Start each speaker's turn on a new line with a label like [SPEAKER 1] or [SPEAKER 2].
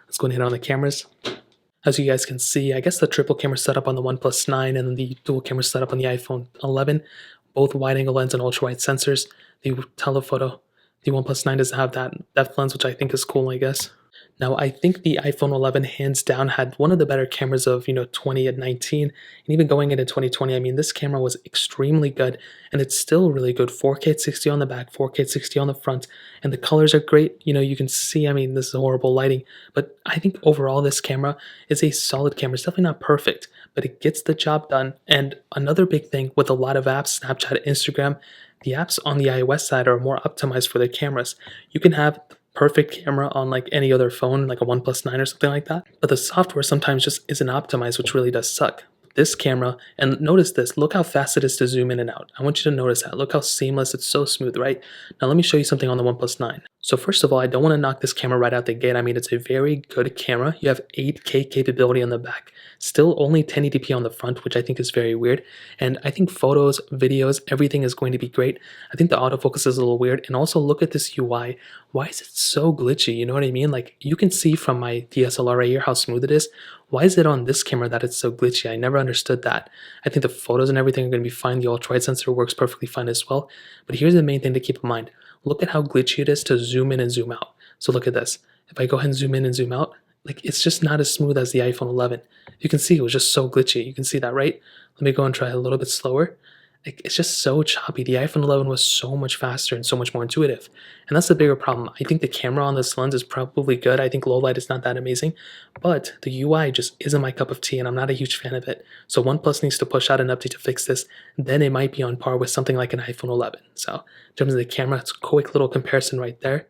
[SPEAKER 1] Let's go and hit on the cameras. As you guys can see, I guess the triple camera setup on the OnePlus 9 and then the dual camera setup on the iPhone 11, both wide angle lens and ultra wide sensors. The telephoto, the OnePlus 9 doesn't have that depth lens, which I think is cool, I guess. Now, I think the iPhone 11 hands down had one of the better cameras of, 20 and 19, and even going into 2020. I mean, this camera was extremely good, and it's still really good. 4K at 60 on the back, 4K at 60 on the front, and the colors are great. You can see, I mean, this is horrible lighting, but I think overall this camera is a solid camera. It's definitely not perfect, but it gets the job done. And another big thing with a lot of apps, Snapchat, Instagram, the apps on the iOS side are more optimized for their cameras. You can have perfect camera on like any other phone, like a OnePlus 9 or something like that. But the software sometimes just isn't optimized, which really does suck. This camera, and notice this, look how fast it is to zoom in and out. I want you to notice that. Look how seamless, it's so smooth, right? Now let me show you something on the OnePlus 9. So first of all, I don't want to knock this camera right out the gate. I mean, it's a very good camera. You have 8K capability on the back. Still only 1080p on the front, which I think is very weird. And I think photos, videos, everything is going to be great. I think the autofocus is a little weird. And also look at this UI. Why is it so glitchy? You know what I mean? Like you can see from my DSLR right here how smooth it is. Why is it on this camera that it's so glitchy? I never understood that. I think the photos and everything are going to be fine. The ultra-wide sensor works perfectly fine as well. But here's the main thing to keep in mind. Look at how glitchy it is to zoom in and zoom out. So look at this. If I go ahead and zoom in and zoom out, like it's just not as smooth as the iPhone 11. You can see it was just so glitchy. You can see that, right? Let me go and try a little bit slower. Like, it's just so choppy. The iPhone 11 was so much faster and so much more intuitive. And that's the bigger problem. I think the camera on this lens is probably good. I think low light is not that amazing. But the UI just isn't my cup of tea, and I'm not a huge fan of it. So OnePlus needs to push out an update to fix this. Then it might be on par with something like an iPhone 11. So in terms of the camera, it's a quick little comparison right there.